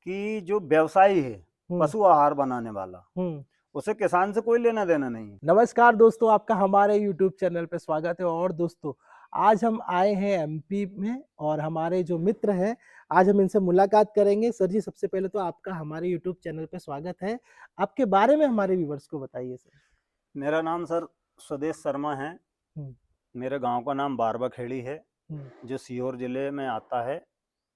कि जो व्यवसायी है हम्म पशु आहार बनाने वाला, हम्म उसे किसान से कोई लेना देना नहीं है। नमस्कार दोस्तों, आपका हमारे YouTube चैनल पे स्वागत है। और दोस्तों, आज हम आए हैं एमपी में और हमारे जो मित्र हैं, आज हम इनसे मुलाकात करेंगे। सर जी, सबसे पहले तो आपका हमारे YouTube चैनल पे स्वागत है। आपके बारे में हमारे व्यूवर्स को बताइए सर। मेरा नाम सर स्वदेश शर्मा है। हम्म मेरे गांव का नाम बारबखेड़ी है, हम्म जो सीहोर जिले में आता है।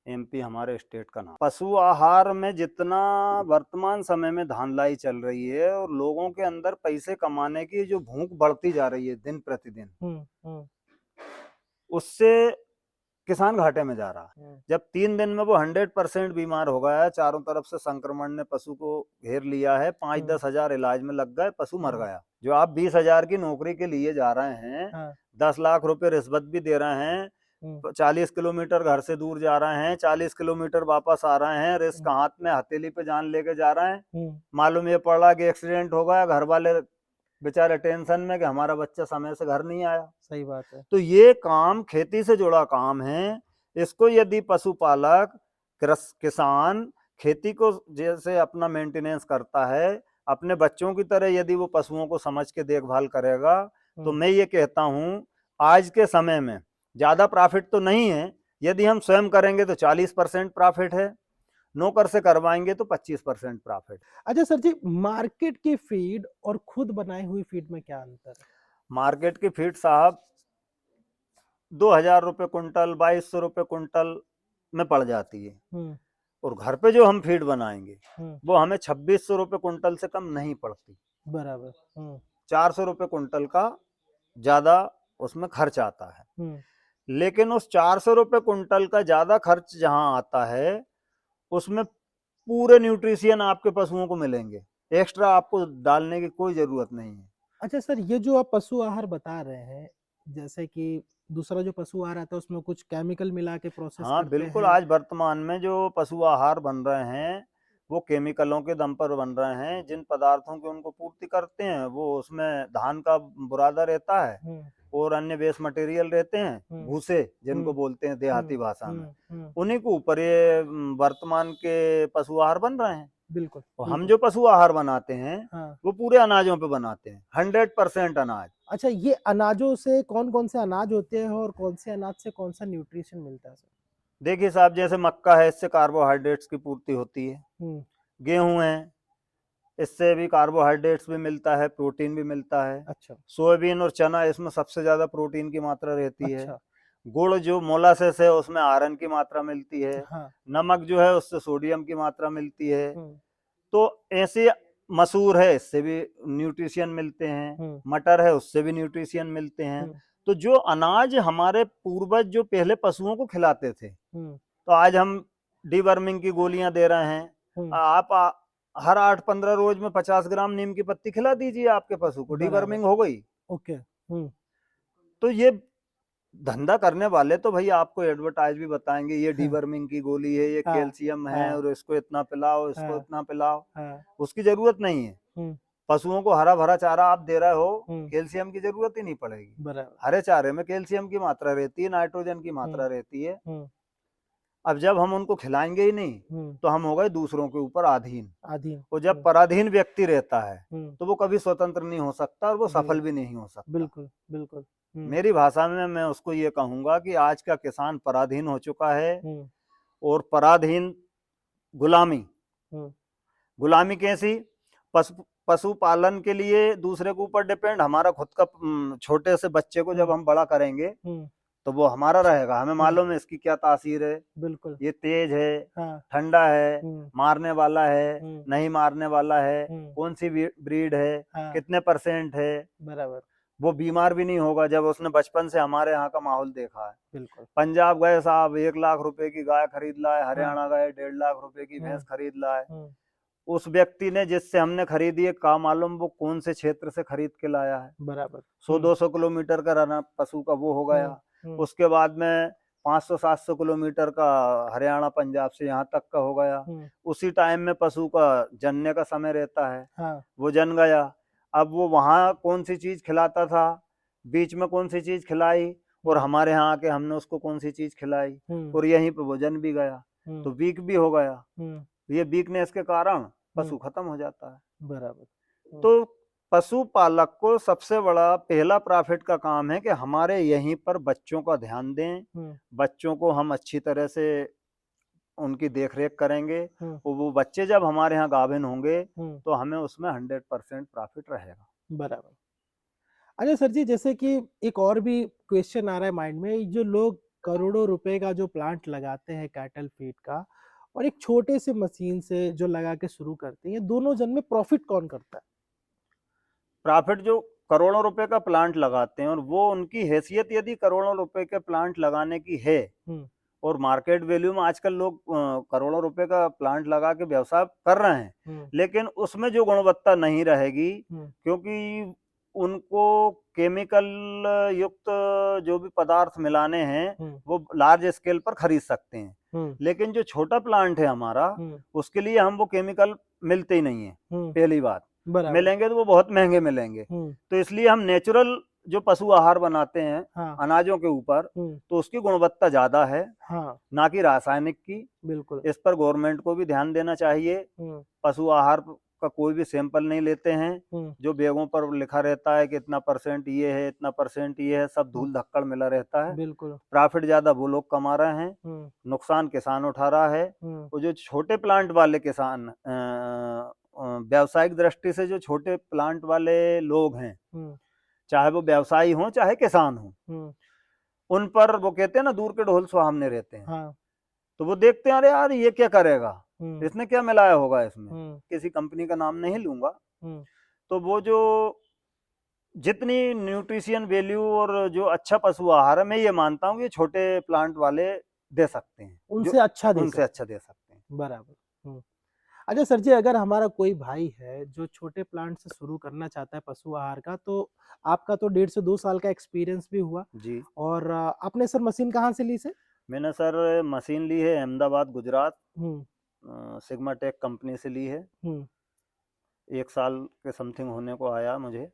एमपी हमारे स्टेट का नाम। पशु आहार में जितना वर्तमान समय में धांधलाई चल रही है और लोगों के अंदर पैसे कमाने की जो भूख बढ़ती जा रही है दिन प्रतिदिन, हम्म हम्म उससे किसान घाटे में जा रहा है। हम्म जब 3 दिन में वो 100% बीमार हो गया है, चारों तरफ से संक्रमण ने पशु को घेर लिया है, 5-10 हजार इलाज में लग गए, पशु मर गया। जो आप 20 हजार की नौकरी के लिए जा रहे हैं, हाँ 10 लाख रुपए रिश्वत भी दे रहे हैं, हम्म 40 किलोमीटर घर से दूर जा रहे हैं, 40 किलोमीटर वापस आ रहे हैं, रिस्क हम्म हाथ में हथेली पे जान लेके जा रहे हैं। हम्म, मालूम ये पड़ रहा कि एक्सीडेंट हो गया, घर वाले बेचारे टेंशन में कि हमारा बच्चा समय से घर नहीं आया। सही बात है। तो ये काम खेती से जुड़ा काम है। इसको यदि पशुपालक किसान खेती को जैसे अपना मेंटेनेंस करता है, अपने बच्चों की तरह यदि वो पशुओं को समझ के देखभाल करेगा, तो मैं ये कहता हूँ आज के समय में ज्यादा प्रॉफिट तो नहीं है। यदि हम स्वयं करेंगे तो 40% प्रॉफिट है, नौकर से करवाएंगे तो 25% प्रॉफिट। अच्छा सर जी, मार्केट की फीड और खुद बनाई हुई फीड में क्या अंतर है? मार्केट की फीड साहब 2,000 रुपये कुंटल, 2,200 रुपये कुंटल में पड़ जाती है। हम्म और घर पे जो हम फीड बनाएंगे हम्म वो हमें 2,600 रुपये कुंटल से कम नहीं पड़ती। बराबर। 400 रुपये कुंटल का ज्यादा उसमें खर्च आता है। हम्म लेकिन उस 400 रुपये कुंटल का ज्यादा खर्च जहां आता है, उसमें पूरे न्यूट्रिशियन आपके पशुओं को मिलेंगे। एक्स्ट्रा आपको डालने की कोई जरूरत नहीं है। अच्छा सर, ये जो आप पशु आहार बता रहे हैं, जैसे कि दूसरा जो पशु आहार आता है उसमें कुछ केमिकल मिला के प्रोसेस हाँ करते बिल्कुल, हैं। आज वर्तमान में जो पशु आहार बन रहे हैं वो केमिकलों के दम पर बन रहे हैं। जिन पदार्थों की उनको पूर्ति करते हैं वो उसमें धान का बुरादा रहता है हम्म और अन्य वेस्ट मटेरियल रहते हैं, हम्म भूसे जिनको हम्म बोलते हैं देहाती भाषा में। हम्म, उन्हीं के ऊपर ये वर्तमान के पशु आहार बन रहे हैं। बिल्कुल और हम बिल्कुल। जो पशु आहार बनाते हैं हाँ। वो पूरे अनाजों पे बनाते हैं, 100% अनाज। अच्छा, ये अनाजों से कौन कौन से अनाज होते हैं और कौन से अनाज से कौन सा न्यूट्रिशन मिलता है सर? देखिए साहब, जैसे मक्का है, इससे कार्बोहाइड्रेट्स की पूर्ति होती है। हम्म गेहूं है, इससे भी कार्बोहाइड्रेट्स भी मिलता है, प्रोटीन भी मिलता है। अच्छा सोयाबीन और चना, इसमें सबसे ज्यादा प्रोटीन की मात्रा रहती है। अच्छा। गुड़ जो मोलासेस है उसमें आयरन की मात्रा मिलती है। हाँ। नमक जो है उससे सोडियम की मात्रा मिलती है। हम्म तो ऐसे मसूर है, इससे भी न्यूट्रिशियन मिलते हैं। हम्म मटर है, उससे भी न्यूट्रिशियन मिलते हैं। हम्म तो जो अनाज हमारे पूर्वज जो पहले पशुओं को खिलाते थे, हम्म तो आज हम डीवर्मिंग की गोलियां दे रहे हैं। हम्म आप हर 8-15 रोज में 50 ग्राम नीम की पत्ती खिला दीजिए आपके पशु को, बराबर। डीवर्मिंग हो गई। ओके। तो ये धंधा करने वाले तो भाई आपको एडवर्टाइज भी बताएंगे, ये हाँ डीवर्मिंग की गोली है, ये हाँ कैल्शियम है हाँ और इसको इतना पिलाओ, इसको हाँ इतना पिलाओ। हाँ। उसकी जरूरत नहीं है। हम्म पशुओं को हरा भरा चारा आप दे रहे हो, हम्म कैल्शियम की जरूरत ही नहीं पड़ेगी। बराबर। हरे चारे में कैल्शियम की मात्रा रहती है, नाइट्रोजन की हम्म मात्रा रहती है। हम्म अब जब हम उनको खिलाएंगे ही नहीं, हम्म तो हम हो गए दूसरों के ऊपर अधीन। आधीन। और जब पराधीन व्यक्ति रहता है हम्म तो वो कभी स्वतंत्र नहीं हो सकता और वो बिल्कुल सफल भी नहीं हो सकता। बिल्कुल बिल्कुल। मेरी भाषा में मैं उसको ये कहूंगा कि आज का किसान पराधीन हो चुका है। हम्म और पराधीन गुलामी। हम्म गुलामी कैसी? पशुपालन के लिए दूसरे के ऊपर डिपेंड। हमारा खुद का छोटे से बच्चे को जब हम्म हम बड़ा करेंगे हम्म तो वो हमारा रहेगा, हमें हम्म मालूम है इसकी क्या तासीर है। बिल्कुल। ये तेज है, हाँ। ठंडा है, हम्म मारने वाला है, हम्म नहीं मारने वाला है, हम्म कौन सी ब्रीड है, हाँ। कितने परसेंट है। बराबर। वो बीमार भी नहीं होगा जब उसने बचपन से हमारे यहाँ का माहौल देखा है। बिल्कुल। पंजाब गए साहब, 1 लाख रुपए की गाय खरीद लाए, हाँ। हरियाणा गए 1.5 लाख रुपए की भैंस हम्म खरीद लाए। हम्म उस व्यक्ति ने जिससे हमने खरीदी है, का मालूम वो कौन से क्षेत्र से खरीद के लाया है। बराबर। 100-200 किलोमीटर का रना पशु का वो हो हम्म गया। हम्म उसके बाद में 500-700 किलोमीटर का हरियाणा पंजाब से यहाँ तक का हो गया। हम्म उसी टाइम में पशु का जनने का समय रहता है, हाँ। वो जन गया। अब वो वहाँ कौन सी चीज खिलाता था, बीच में कौन सी चीज खिलाई, और हम्म हमारे यहाँ आके हमने उसको कौन सी चीज खिलाई, हम्म और यहीं पे वो जन भी गया, हम्म तो वीक भी हो गया। हम्म ये वीकनेस के कारण पशु खत्म हो जाता है। बराबर। तो पशुपालक को सबसे बड़ा पहला प्रॉफिट का काम है कि हमारे यहीं पर बच्चों का ध्यान दें, बच्चों को हम अच्छी तरह से उनकी देखरेख करेंगे, और वो बच्चे जब हमारे यहाँ गाभिन होंगे तो हमें उसमें 100% प्रॉफिट रहेगा। बराबर। अच्छा सर जी, जैसे कि एक और भी क्वेश्चन आ रहा है माइंड में, जो लोग करोड़ों रुपए का जो प्लांट लगाते हैं कैटल फीड का, और एक छोटे से मशीन से जो लगा के शुरू करते हैं, दोनों जन में प्रॉफिट कौन करता है? प्रॉफिट जो करोड़ों रुपए का प्लांट लगाते हैं और वो उनकी हैसियत यदि करोड़ों रुपए के प्लांट लगाने की है, और मार्केट वैल्यू में आजकल लोग करोड़ों रुपए का प्लांट लगा के व्यवसाय कर रहे हैं, लेकिन उसमें जो गुणवत्ता नहीं रहेगी, क्योंकि उनको केमिकल युक्त जो भी पदार्थ मिलाने हैं वो लार्ज स्केल पर खरीद सकते हैं, लेकिन जो छोटा प्लांट है हमारा, उसके लिए हम वो केमिकल मिलते ही नहीं है। पहली बात, मिलेंगे तो वो बहुत महंगे मिलेंगे। तो इसलिए हम नेचुरल जो पशु आहार बनाते हैं अनाजों के ऊपर, तो उसकी गुणवत्ता ज्यादा है, ना कि रासायनिक की। बिल्कुल। इस पर गवर्नमेंट को भी ध्यान देना चाहिए। पशु आहार का कोई भी सैंपल नहीं लेते हैं, जो बैगों पर लिखा रहता है कि इतना % ये है, इतना % ये है, सब धूल धक्कड़ मिला रहता है। बिल्कुल। प्रॉफिट ज्यादा वो लोग कमा रहे हैं, नुकसान किसान उठा रहा है। और जो छोटे प्लांट वाले किसान, व्यावसायिक दृष्टि से जो छोटे प्लांट वाले लोग हैं, चाहे वो व्यवसायी हों चाहे किसान हों, उन पर वो कहते हैं ना, दूर के ढोल सुहावने रहते हैं। तो वो देखते हैं, अरे यार ये क्या करेगा, इसने क्या मिलाया होगा इसमें, किसी कंपनी का नाम नहीं लूंगा। तो वो जो जितनी न्यूट्रिशन वैल्यू और जो अच्छा पशु आहार है, मैं ये मानता हूँ कि छोटे प्लांट वाले दे सकते हैं, उनसे अच्छा दे सकते हैं। बराबर। अच्छा सर जी, अगर हमारा कोई भाई है जो छोटे प्लांट से शुरू करना चाहता है पशु आहार का, तो आपका तो 1.5 से 2 साल का एक्सपीरियंस भी हुआ जी। और आपने सर मशीन कहाँ से ली से? मैंने सर मशीन ली है Ahmedabad Gujarat, sigma tech company से ली है। 1 साल के समथिंग होने को आया मुझे।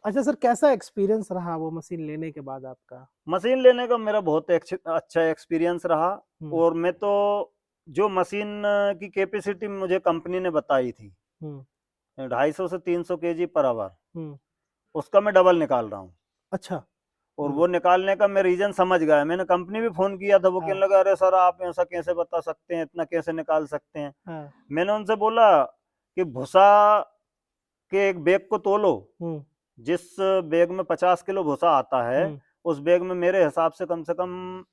अच्छा सर, कैसा एक्सपीरियंस रहा वो मशीन लेने के बाद आपका? मशीन लेने का मेरा बहुत अच्छा एक्सपीरियंस रहा, और मैं तो जो मशीन की कैपेसिटी मुझे कंपनी ने बताई थी 250 से 300 kg पर आवर, उसका मैं डबल निकाल रहा हूँ। अच्छा। और वो निकालने का मैं रीजन समझ गया। मैंने कंपनी भी फोन किया था, वो कहने लगा अरे सर आप ऐसा कैसे बता सकते हैं, इतना कैसे निकाल सकते हैं। मैंने उनसे बोला कि भूसा के एक बैग को तोलो, जिस बैग में 50 किलो भूसा आता है, उस बैग में मेरे हिसाब से कम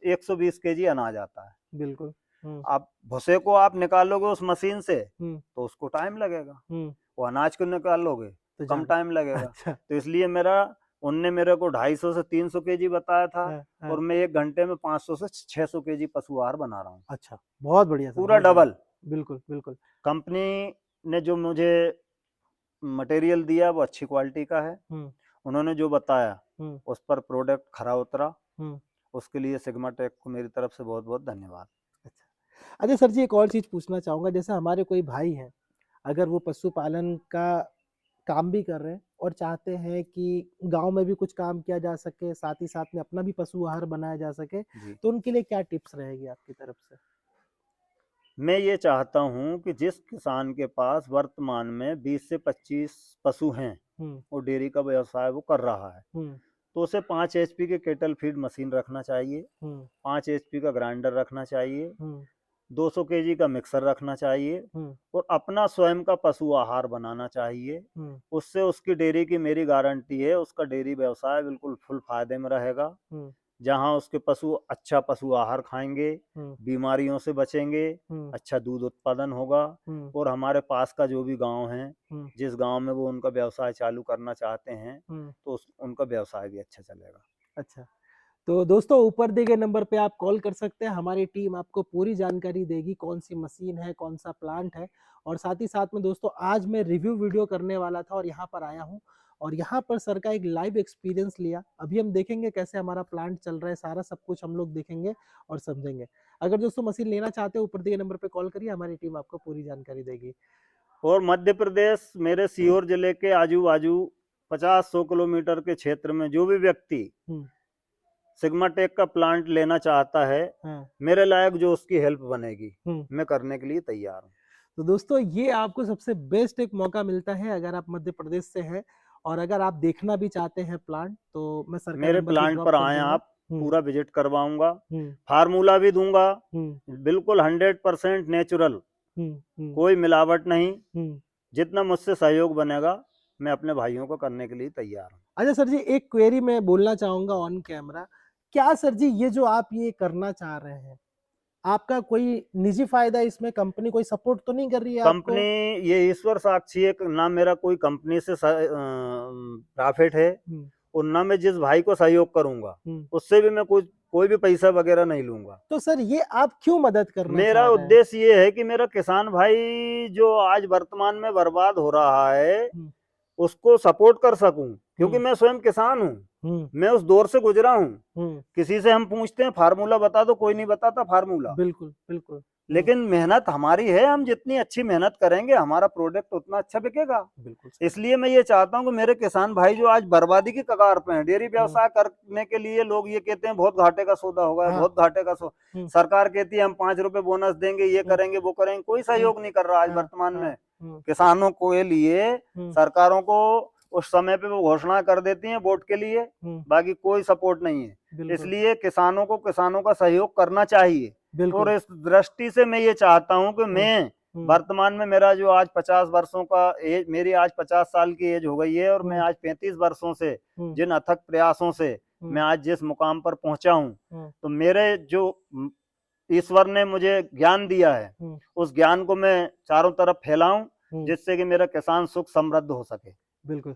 120 kg अनाज आता है। बिल्कुल। आप भूसे को आप निकालोगे उस मशीन से तो उसको टाइम लगेगा, वो अनाज को निकालोगे तो कम टाइम लगेगा। अच्छा। तो इसलिए उनने मेरे को 250 से 300 kg बताया था, और मैं 1 घंटे में 500 से 600 kg पशु आहार बना रहा हूँ। अच्छा, बहुत बढ़िया सर, पूरा डबल। बिल्कुल बिल्कुल। कंपनी ने जो मुझे मटेरियल दिया वो अच्छी क्वालिटी का है, उन्होंने जो बताया उस पर प्रोडक्ट खरा उतरा, उसके लिए सिग्मा टेक को मेरी तरफ से बहुत बहुत धन्यवाद। अच्छा सर जी, एक और चीज पूछना चाहूंगा, जैसे हमारे कोई भाई हैं, अगर वो पशुपालन का काम भी कर रहे हैं और चाहते हैं कि गांव में भी कुछ काम किया जा सके, साथ ही साथ में अपना भी पशु आहार बनाया जा सके, तो उनके लिए क्या टिप्स रहेगी आपकी तरफ से? मैं ये चाहता हूं कि जिस किसान के पास वर्तमान में 20 से 25 पशु हैं, वो डेयरी का व्यवसाय वो कर रहा है, तो उसे 5 HP के केटल फीड मशीन रखना चाहिए, 5 HP का ग्राइंडर रखना चाहिए, 200 kg का मिक्सर रखना चाहिए, और अपना स्वयं का पशु आहार बनाना चाहिए। उससे उसकी डेयरी की मेरी गारंटी है, उसका डेयरी व्यवसाय बिल्कुल फुल फायदे में रहेगा। जहां उसके पशु अच्छा पशु आहार खाएंगे, बीमारियों से बचेंगे, अच्छा दूध उत्पादन होगा, और हमारे पास का जो भी गांव है, जिस गांव में वो उनका व्यवसाय चालू करना चाहते हैं, तो उनका व्यवसाय भी अच्छा चलेगा। अच्छा, तो दोस्तों ऊपर दिए गए नंबर पे आप कॉल कर सकते हैं, हमारी टीम आपको पूरी जानकारी देगी, कौन सी मशीन है, कौन सा प्लांट है। और साथ ही साथ में दोस्तों, आज मैं रिव्यू वीडियो करने वाला था और यहाँ पर आया हूँ, और यहाँ पर सर का एक लाइव एक्सपीरियंस लिया। अभी हम देखेंगे कैसे हमारा प्लांट चल रहा है, सारा सब कुछ हम लोग देखेंगे और समझेंगे। अगर दोस्तों मशीन लेना चाहते हो, ऊपर दिए नंबर पे कॉल करिए, हमारी टीम आपको पूरी जानकारी देगी। और मध्य प्रदेश, मेरे सीहोर जिले के आजू बाजू 50-100 किलोमीटर के क्षेत्र में जो भी व्यक्ति सिग्मा टेक का प्लांट लेना चाहता है, मेरे लायक जो उसकी हेल्प बनेगी, मैं करने के लिए तैयार हूँ। तो दोस्तों ये आपको सबसे बेस्ट एक मौका मिलता है अगर आप मध्य प्रदेश से हैं और अगर आप देखना भी चाहते हैं प्लांट तो मैं सर का मेरे नंबर भी प्लांट ड्रॉप पर कर आएं दूंगा। आप, पूरा विजिट करवाऊंगा, हम्म फार्मूला भी दूंगा, हम्म बिल्कुल 100% नेचुरल, हम्म कोई मिलावट नहीं। हम्म। जितना मुझसे सहयोग बनेगा मैं अपने भाइयों को करने के लिए तैयार हूँ। अच्छा सर जी, एक क्वेरी मैं बोलना चाहूंगा ऑन कैमरा। क्या सर जी ये जो आप ये करना चाह रहे हैं, आपका कोई निजी फायदा इसमें, कंपनी कोई सपोर्ट तो नहीं कर रही है कंपनी, आपको? ये ईश्वर साक्षी है, ना मेरा कोई कंपनी से प्रॉफिट है हम्म और ना मैं जिस भाई को सहयोग करूंगा हम्म। उससे भी मैं कोई भी पैसा वगैरह नहीं लूंगा। तो सर ये आप क्यों मदद करना मेरा चाह रहे हैं? उद्देश्य ये है कि मेरा किसान भाई जो आज वर्तमान में बर्बाद हो रहा है हम्म उसको सपोर्ट कर सकूं, क्योंकि हम्म मैं स्वयं किसान हूं, हम्म मैं उस दौर से गुजरा हूं। हम्म। किसी से हम पूछते हैं फार्मूला बता दो, कोई नहीं बताता फार्मूला। बिल्कुल बिल्कुल। लेकिन मेहनत हमारी है, हम जितनी अच्छी मेहनत करेंगे हमारा प्रोडक्ट उतना अच्छा बिकेगा। बिल्कुल सर। इसलिए मैं ये चाहता हूं कि मेरे किसान भाई जो आज बर्बादी की कगार पे हैं, डेयरी हम्म व्यवसाय करने के लिए लोग ये कहते हैं बहुत घाटे का सौदा होगा, हाँ। बहुत घाटे का सौदा। हम्म सरकार कहती है हम 5 रुपए बोनस देंगे, ये हम्म करेंगे वो करेंगे, कोई हम्म। सहयोग नहीं कर रहा आज हाँ वर्तमान हाँ। में। किसानों के लिए हम्म सरकारों को उस समय पे वो घोषणा कर देती हैं वोट के लिए, हम्म। बाकी कोई सपोर्ट नहीं है। बिल्कुल इसलिए किसानों को किसानों का सहयोग करना चाहिए। और बिल्कुल। इस दृष्टि से मैं ये चाहता हूं कि हम्म मैं हम्म वर्तमान में, मेरा जो आज 50 वर्षों का एज, मेरी आज 50 साल की एज हो गई है और मैं हम्म आज 35 वर्षों से हम्म जिन अथक प्रयासों से मैं हम्म आज जिस मुकाम पर पहुंचा हूं, हम्म तो मेरे जो ईश्वर ने मुझे ज्ञान दिया है हम्म उस ज्ञान को मैं चारों तरफ फैलाऊं, हम्म। जिससे कि मेरा किसान सुख समृद्ध हो सके। बिल्कुल।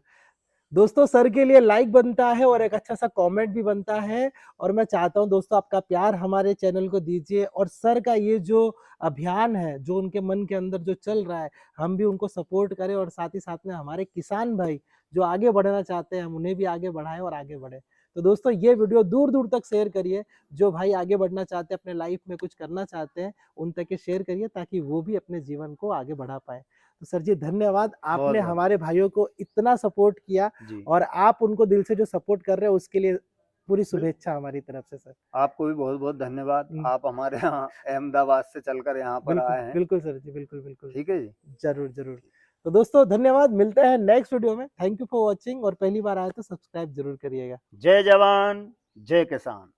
दोस्तों सर के लिए लाइक बनता है और एक अच्छा सा कमेंट भी बनता है और मैं चाहता हूं दोस्तों आपका प्यार हमारे चैनल को दीजिए और सर का ये जो अभियान है जो उनके मन के अंदर जो चल रहा है हम भी उनको सपोर्ट करें और साथ ही साथ में हमारे किसान भाई जो आगे बढ़ना चाहते हैं हम उन्हें भी आगे बढ़ाएं और आगे बढ़े। तो दोस्तों ये वीडियो दूर दूर तक शेयर करिए, जो भाई आगे बढ़ना चाहते हैं अपने लाइफ में कुछ करना चाहते हैं उन तक ये शेयर करिए ताकि वो भी अपने जीवन को आगे बढ़ा पाए। तो सर जी धन्यवाद, बहुत आपने बहुत हमारे भाइयों को इतना सपोर्ट किया जी, और आप उनको दिल से जो सपोर्ट कर रहे हैं उसके लिए पूरी बिल्कुल। शुभेच्छा हमारी तरफ से सर। आपको भी बहुत बहुत धन्यवाद, हम्म, आप हमारे यहाँ अहमदाबाद से चलकर यहाँ पर बिल्कुल आए हैं। बिल्कुल सर जी, बिल्कुल बिल्कुल। ठीक है जी। जरूर जरूर। तो दोस्तों धन्यवाद, मिलते हैं नेक्स्ट वीडियो में। थैंक यू फॉर वॉचिंग और पहली बार आए तो सब्सक्राइब जरूर करिएगा। जय जवान जय किसान।